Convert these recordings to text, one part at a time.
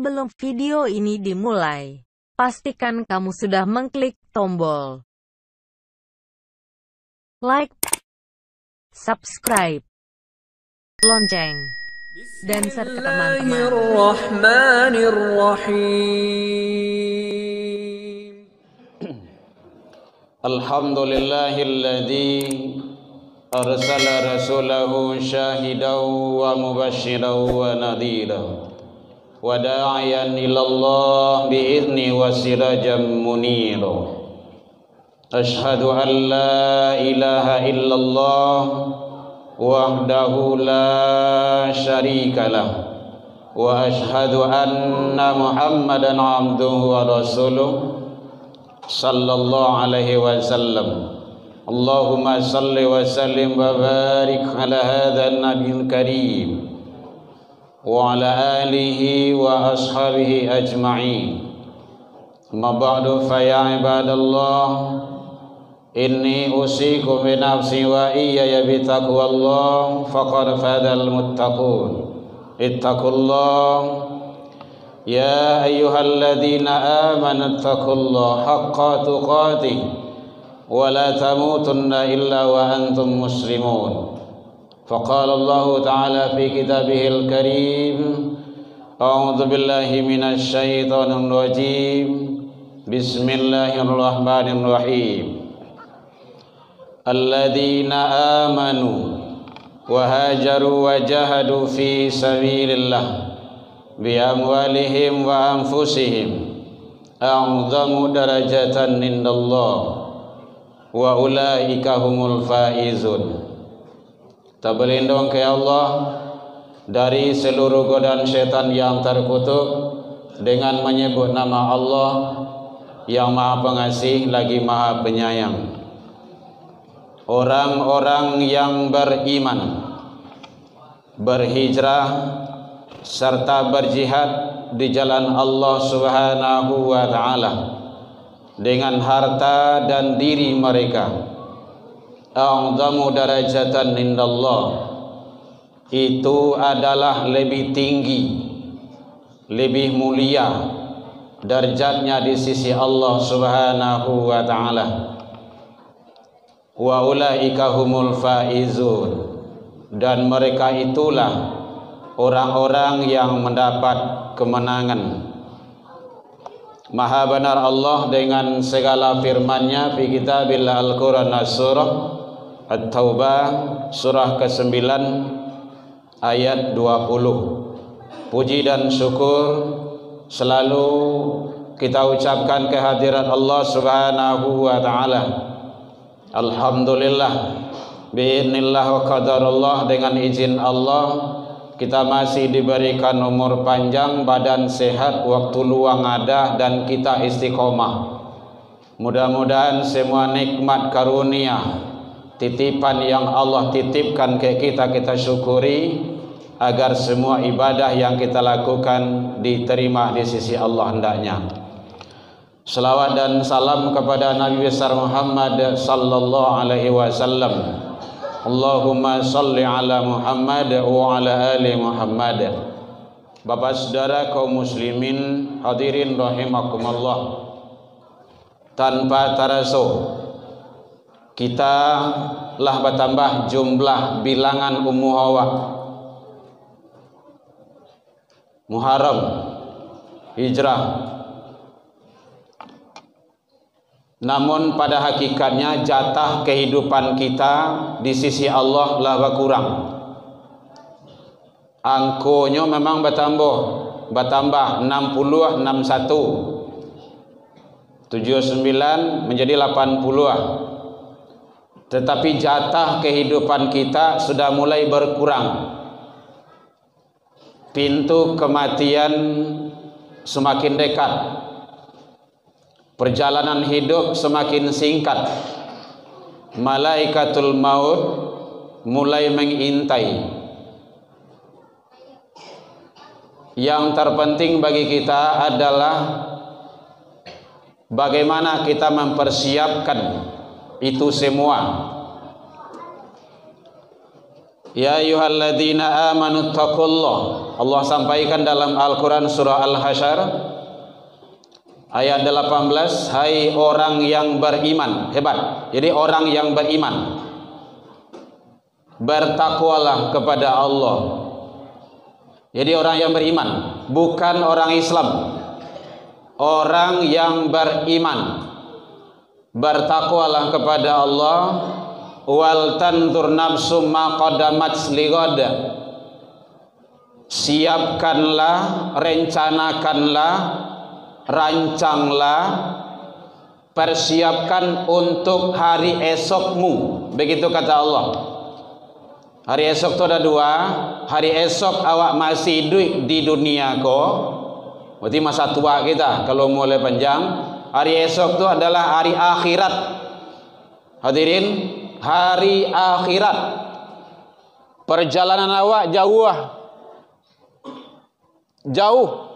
Sebelum video ini dimulai, pastikan kamu sudah mengklik tombol like, subscribe, lonceng, dan serta teman-teman. Bismillahirrahmanirrahim. Alhamdulillahilladzi arsala rasulahu syahidan wa mubasysyiran wa nadhiran wa da'iyan ilallah bi'izni wa sirajan munira. Ashhadu an la ilaha illallah wahdahu la syarika lah wa ashhadu anna Muhammadan abduhu wa rasuluh sallallahu alaihi wasallam. Allahumma salli wa sallim wa barik ala hadha an-nabiyil karim wa ala alihi wa ashabihi ajma'in. Amma ba'du fa ya ibadallah, inni usikum bi nafsi wa iyaya bi taqwallah faqad fadal muttaqun. Ittaqullah ya ayyuhalladzina amanu ittaqullaha haqqa tuqatih wa la tamutunna illa wa antum muslimun. Faqala Allah ta'ala fi kitabihil karim, a'udzu billahi minasy syaithanir rajim. Bismillahirrahmanirrahim. Alladzina amanu wa hajaru wa jahadu fi sabilillah bi amwalihim wa anfusihim a'dhamu darajatan indallah wa ulaika humul faizun. Kita berlindung ke Allah dari seluruh godaan syaitan yang terkutuk dengan menyebut nama Allah yang Maha Pengasih lagi Maha Penyayang. Orang-orang yang beriman, berhijrah serta berjihad di jalan Allah Subhanahu wa taala dengan harta dan diri mereka, a'dhamu darajatan indallah, itu adalah lebih tinggi, lebih mulia derajatnya di sisi Allah Subhanahu wa taala. Wa ulaika humul faizun, dan mereka itulah orang-orang yang mendapat kemenangan. Maha benar Allah dengan segala firman-Nya fi kitabillah Al-Qur'an, surah At-Taubah surah ke-9 ayat 20. Puji dan syukur selalu kita ucapkan kehadirat Allah Subhanahu wa taala. Alhamdulillah bi'idznillah wa qadarullah, dengan izin Allah kita masih diberikan umur panjang, badan sehat, waktu luang ada, dan kita istiqomah. Mudah-mudahan semua nikmat karunia, titipan yang Allah titipkan ke kita, kita syukuri, agar semua ibadah yang kita lakukan diterima di sisi Allah hendaknya. Salawat dan salam kepada Nabi besar Muhammad sallallahu alaihi wasallam. Allahumma salli ala Muhammad wa ala ali Muhammad. Bapak saudara kaum muslimin hadirin rahimakumullah, tanpa terasa kita lah bertambah jumlah bilangan ummu hawa Muharram hijrah. Namun pada hakikatnya jatah kehidupan kita di sisi Allah lah berkurang. Angkonya memang bertambah 60, 61, 79 menjadi 80. Tetapi jatah kehidupan kita sudah mulai berkurang. Pintu kematian semakin dekat, perjalanan hidup semakin singkat. Malaikatul maut mulai mengintai. Yang terpenting bagi kita adalah bagaimana kita mempersiapkan itu semua. Ya ayyuhalladzina amanu taqullah. Allah sampaikan dalam Al-Quran surah Al-Hasyr ayat 18, hai orang yang beriman. Hebat. Jadi orang yang beriman, bertakwalah kepada Allah. Jadi orang yang beriman, bukan orang Islam. Orang yang beriman, bertakwalah kepada Allah. Wal tantur nafsum ma qaddamat lighad. Siapkanlah, rencanakanlah, rancanglah, persiapkan untuk hari esokmu. Begitu kata Allah. Hari esok itu ada dua. Hari esok awak masih hidup di dunia kok, berarti masa tua kita kalau mulai panjang. Hari esok itu adalah hari akhirat. Hadirin, hari akhirat. Perjalanan awak jauh.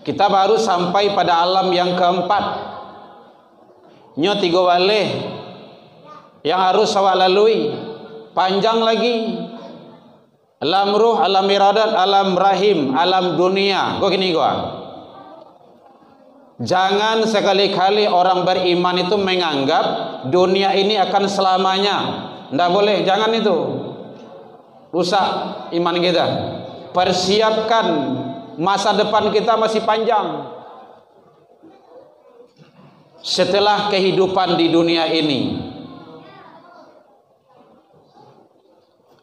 Kita baru sampai pada alam yang keempat. Nyo 3 waleh yang harus awak lalui, panjang lagi. Alam ruh, alam iradat, alam rahim, alam dunia. Kok gini gua? Jangan sekali-kali orang beriman itu menganggap dunia ini akan selamanya. Nggak boleh, jangan itu. Rusak iman kita. Persiapkan, masa depan kita masih panjang. Setelah kehidupan di dunia ini.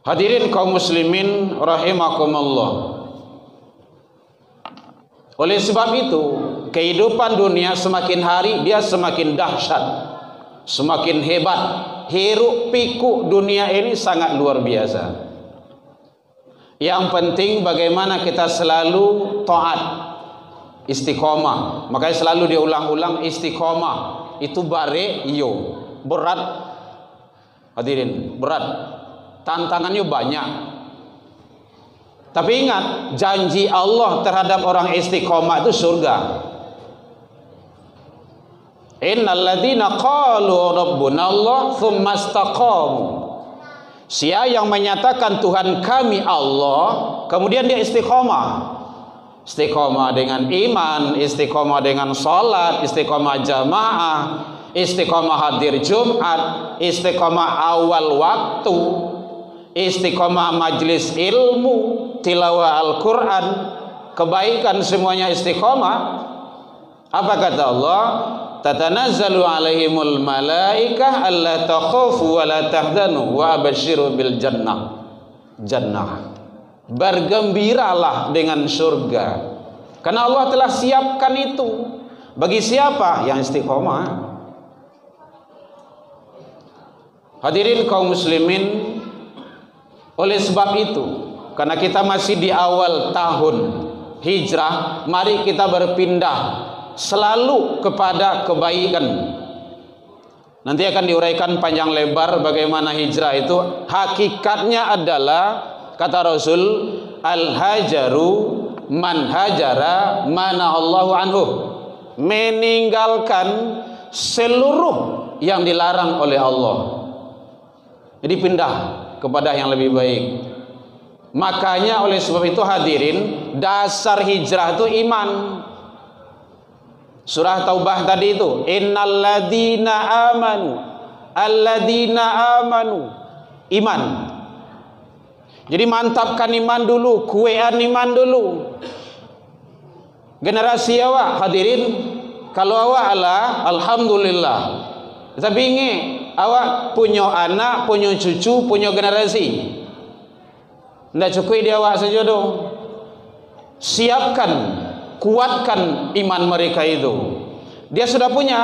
Hadirin kaum muslimin rahimakumullah. Oleh sebab itu, kehidupan dunia semakin hari dia semakin dahsyat, semakin hebat. Hiruk pikuk dunia ini sangat luar biasa. Yang penting bagaimana kita selalu taat, istiqomah. Makanya selalu diulang-ulang istiqomah. Itu bare iyo, berat. Hadirin, berat. Tantangannya banyak. Tapi ingat, janji Allah terhadap orang istiqomah itu surga. Innal ladzina qalu rabbuna Allah tsumma istaqamu. Siapa yang menyatakan Tuhan kami Allah, kemudian dia istiqomah. Istiqomah dengan iman, istiqomah dengan salat, istiqomah jamaah, istiqomah hadir Jumat, istiqomah awal waktu, istiqomah majlis ilmu, tilawah Al-Quran, kebaikan semuanya istiqomah. Apa kata Allah? Tatanazzalu alaihimul malaikah alla takhafu wa la tahzanu wa abashiru bil jannah. Jannah. Bergembiralah dengan surga. Karena Allah telah siapkan itu. Bagi siapa? Yang istiqomah. Hadirin kaum muslimin, oleh sebab itu, karena kita masih di awal tahun hijrah, mari kita berpindah selalu kepada kebaikan. Nanti akan diuraikan panjang lebar bagaimana hijrah itu. Hakikatnya adalah, kata Rasul, al-hajaru man hajara mana Allahu anhu. Meninggalkan seluruh yang dilarang oleh Allah. Jadi pindah kepada yang lebih baik. Makanya oleh sebab itu hadirin, dasar hijrah itu iman. Surah Taubah tadi itu, innalladzina amanu, iman. Jadi mantapkan iman dulu, kuean iman dulu. Generasi awak hadirin, kalau awak ala alhamdulillah. Tapi ini awak punya anak, punya cucu, punya generasi. Tidak cukup dia awak saja dong. Siapkan, kuatkan iman mereka itu. Dia sudah punya.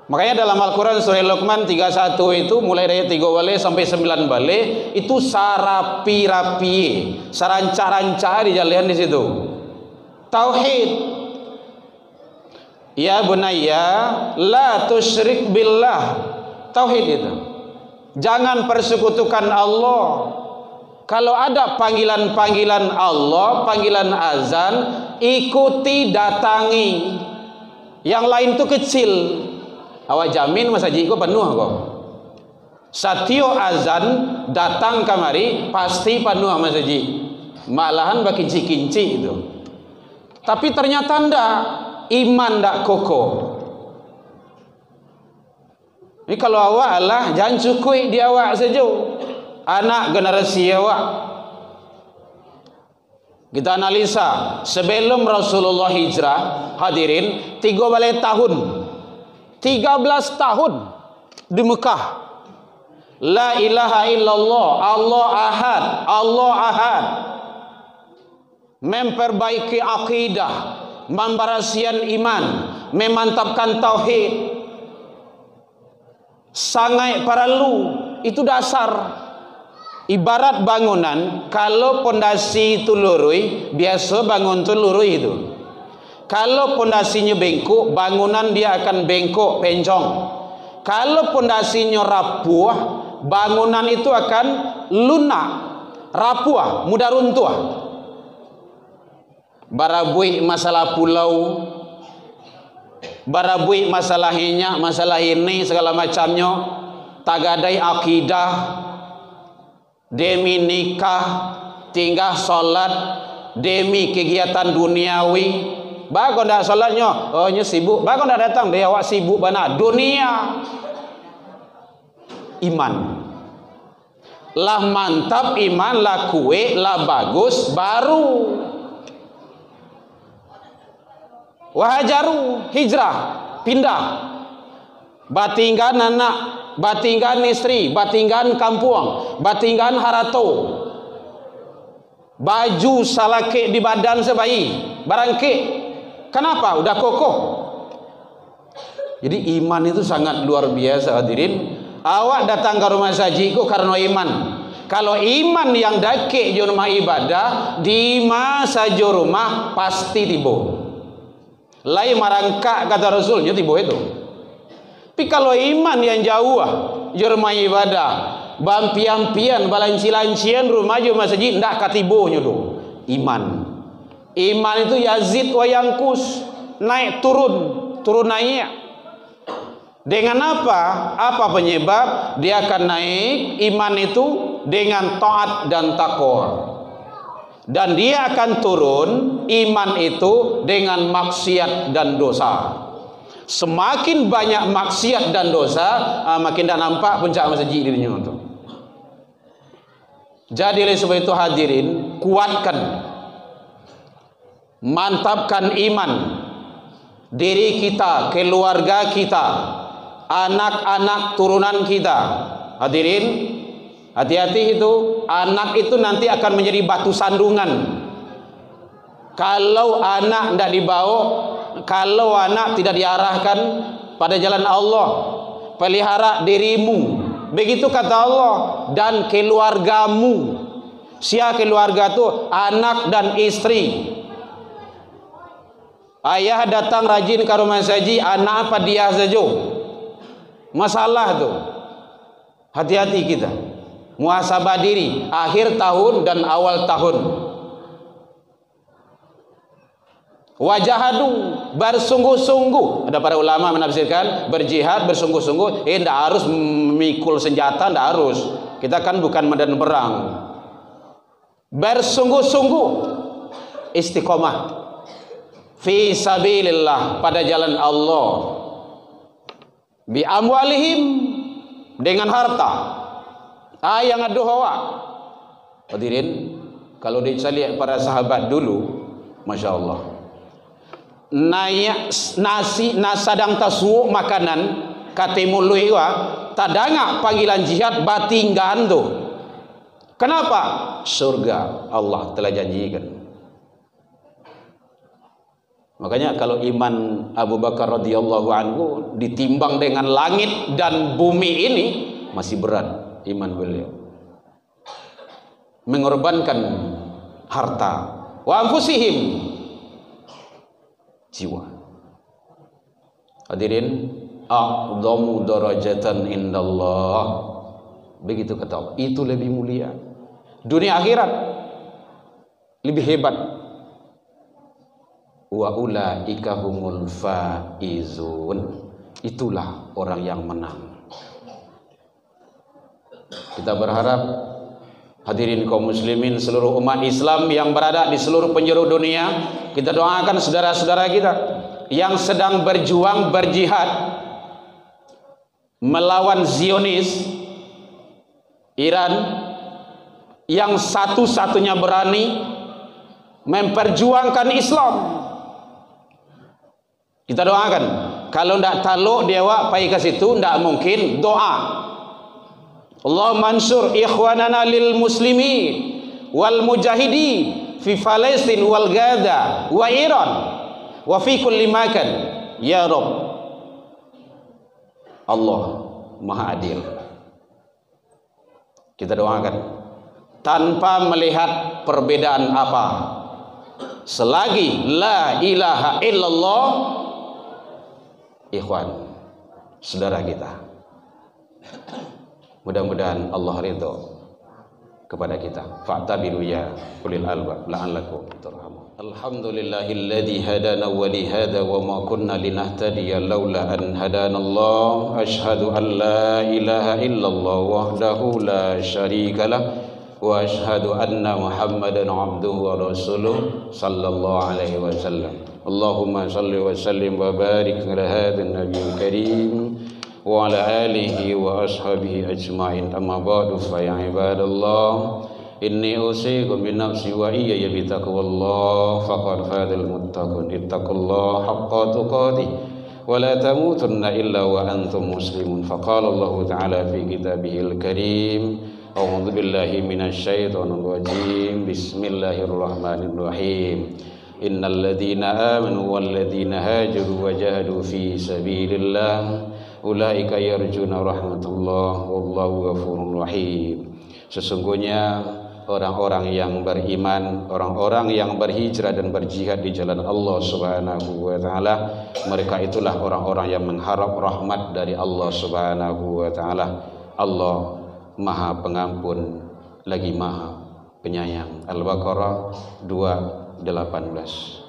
Makanya dalam Al-Quran surah Luqman 31 itu mulai dari 3 balik sampai 9 balik itu sarapi-rapi, saranca-ranca di jalan di situ. Tauhid. Ya bunayya la tusyrik billah. Tauhid itu. Jangan persekutukan Allah. Kalau ada panggilan-panggilan Allah, panggilan azan, ikuti, datangi. Yang lain itu kecil. Awak jamin masjid kok penuh kok. Satio azan datang kamari pasti penuh masjid. Malahan bagi kinci-kinci itu. Tapi ternyata ndak, iman ndak kokoh. Ini kalau awak lah jangan cukui di awak saja. Anak generasi awak. Kita analisa sebelum Rasulullah hijrah, hadirin 13 tahun. 13 tahun di Mekah. La ilaha illallah, Allah ahad, Allah ahad. Memperbaiki akidah, membarasian iman, memantapkan tauhid. Sangat perlu, itu dasar. Ibarat bangunan, kalau pondasi itu lurui, biasa bangun itu lurui itu. Kalau pondasinya bengkok, bangunan dia akan bengkok, pencong. Kalau pondasinya rapuh, bangunan itu akan lunak, rapuh, mudah runtuh. Barabui masalah pulau, barabui masalah minyak, masalah ini segala macamnya, tagadai akidah, demi nikah, tinggal solat, demi kegiatan duniawi. Bagus ndak solatnya? Oh, nya sibuk. Bagus ndak datang dia awak sibuk bana dunia. Iman. Lah mantap iman, lah kue, lah bagus baru. Wahajaru hijrah, pindah. Batinggan anak, batinggan istri, batinggan kampung, batinggan harato. Baju salake di badan sebayi, barangke. Kenapa? Udah kokoh. Jadi iman itu sangat luar biasa, hadirin. Awak datang ke rumah sajiku karena iman. Kalau iman yang dake di rumah ibadah, di masa rumah pasti tiba. Lai marangka kata Rasulnya tiba itu. Tapi kalau iman yang jauh, di rumah ibadah, bampian-pian, balanci-lancian rumah je masjid ndak katibonya tu. Iman. Iman itu yazid wa yangkus, naik turun, turun naik. Dengan apa? Apa penyebab? Dia akan naik iman itu dengan taat dan takwa. Dan dia akan turun iman itu dengan maksiat dan dosa. Semakin banyak maksiat dan dosa, makin dah nampak puncak masjid dirinya itu. Jadi oleh sebab itu hadirin, kuatkan, mantapkan iman diri kita, keluarga kita, anak-anak turunan kita. Hadirin, hati-hati itu, anak itu nanti akan menjadi batu sandungan. Kalau anak tidak dibawa, kalau anak tidak diarahkan pada jalan Allah, pelihara dirimu. Begitu kata Allah, dan keluargamu. Siapa keluarga itu? Anak dan istri. Ayah datang rajin ke rumah saji, anak apa dia saja? Masalah tu. Hati-hati kita. Muhasabah diri akhir tahun dan awal tahun. Wajahadu, bersungguh-sungguh. Ada para ulama menafsirkan berjihad bersungguh-sungguh. Tidak harus memikul senjata, tidak harus. Kita kan bukan medan perang. Bersungguh-sungguh, istiqomah fi sabilillah, pada jalan Allah. Bi amwalihim, dengan harta. Yang adu hawa. Hadirin, kalau dicari para sahabat dulu, masya Allah, naik nasi nasadang tasuk makanan katemului wa tadanga panggilan jihad batinggan tu. Kenapa? Surga Allah telah janjikan. Makanya kalau iman Abu Bakar radhiyallahu anhu ditimbang dengan langit dan bumi ini, masih berat iman beliau. Mengorbankan harta, wa anfusihim, jiwa. Hadirin, a'dhamu darajatan indallah. Begitu kata Allah, itu lebih mulia. Dunia akhirat lebih hebat. Wa ulaika humul faizun. Itulah orang yang menang. Kita berharap hadirin kaum muslimin seluruh umat Islam yang berada di seluruh penjuru dunia, kita doakan saudara-saudara kita yang sedang berjuang berjihad melawan Zionis Iran, yang satu-satunya berani memperjuangkan Islam. Kita doakan. Kalau ndak taluk dia pai ke situ, ndak mungkin doa. Allahumma ansur ikhwanana lil muslimin wal mujahidin fi Palestin wal Gaza wa Iran wa fi kulli makan ya Rabb. Allah Maha Adil. Kita doakan tanpa melihat perbedaan apa, selagi la ilaha illallah, ikhwan, saudara kita. Mudah-mudahan Allah ridho kepada kita. Fa'tabiru ya ulil albab la'allakum turhamun. Alhamdulillahilladzi hadana wa li hada wa ma kunna linahtadiya laula an hadanallah. Asyhadu an la ilaha illallah wahdahu la syarika lah wa asyhadu anna Muhammadan abduhu wa rasuluh sallallahu alaihi wasallam. Allahumma salli wa sallim wa barik ala hadzal nabiyil karim wa ala alihi wa ashabihi ajma'in. Amma ba'du fa ya ibadallah, inni usikum bi nafsi wa iyaya bi taqwallah. Faqad fadal muttaqun ittaqullaha haqqa tuqatih wa la tamutunna illa wa antum muslimun. Faqala Allah ta'ala fi kitabihil karim, a'udzu billahi minasy syaithanir rajim. Bismillahirrahmanirrahim. Innal ladzina amanu wal ladzina hajaru wa jahadu fi sabilillah ulaika yarjuna rahmatullah wallahu ghafurur rahim. Sesungguhnya orang-orang yang beriman, orang-orang yang berhijrah dan berjihad di jalan Allah Subhanahu wa taala, mereka itulah orang-orang yang mengharap rahmat dari Allah Subhanahu wa taala. Allah Maha Pengampun lagi Maha Penyayang. Al-Baqarah 2:18.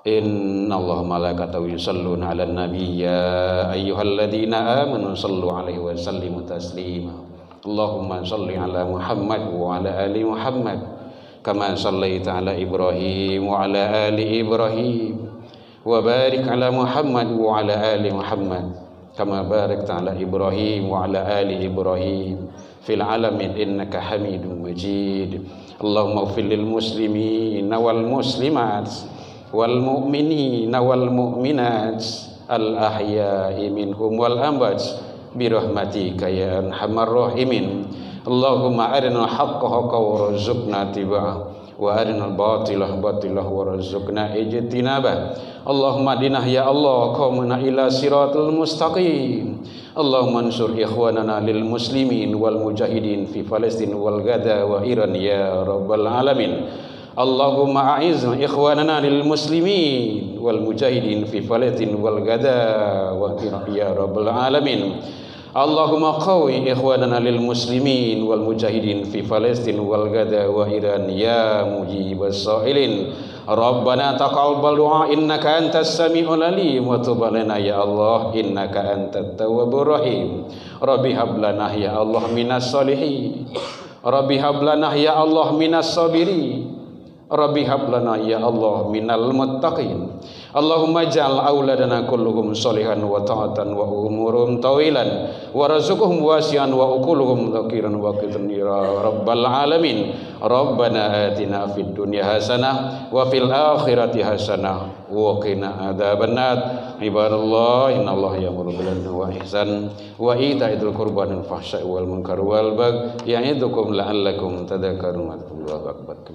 Innallaha malaikatahu yusholluna 'alan nabiy ya ayyuhalladzina amanu shallu 'alaihi wa sallimu taslima. Allahumma shalli 'ala Muhammad wa 'ala ali Muhammad kama shallaita 'ala Ibrahim wa 'ala ali Ibrahim wa barik 'ala Muhammad wa 'ala ali Muhammad kama barakta 'ala Ibrahim wa 'ala ali Ibrahim fil 'alamin innaka Hamidum Majid. Allahumma ighfir lil muslimina wal muslimat wal mu'minina wal mu'minat al ahya'i minhum wal amwat bi rahmatika ya arhamar rahimin. Allahumma arinal haqqa haqqan warzuqna tiba'ah wa arinal batila batilah warzuqna ijtinabah. Allahumma dinah ya Allah qaumana ila siratal mustaqim. Allahumma ansur ikhwanana lil muslimin wal mujahidin fi Palestin wal Gaza wa Iran ya rabbal alamin. Allahumma a'izz ikhwanana lil muslimin wal mujahidin fi Palestin wal Gaza wa Iran ya rabbal alamin. Allahumma qawi ikhwanana lil muslimin wal mujahidin fi Palestin wal Gaza wa Iran ya mujibas sa'ilin. Rabbana taqabbal du'a innaka antas sami'ul alim wa tub 'alaina ya Allah innaka antat tawwabur rahim. Rabbi hab lana ya Allah minas solihin. Rabbi hab lana ya Allah minas sabirin. Rabbi hab lana ya Allah minal muttaqin. Allahumma ja'al auladana kulluhum sholihan wa ta'atan wa umurum tawilan wa razuqhum wasi'an wa ukuluhum dzakiran wa qitan ya rabbal alamin. Rabbana atina fid dunya hasanah wa fil akhirati hasanah wa qina adzabannar. Ibadallah innallaha ya'muru bil 'adli wa ihsan wa itaa'il qurba wal fahsya'i wal munkari wal baghi ya'idukum la'allakum tadhakkarun. Allahu akbar.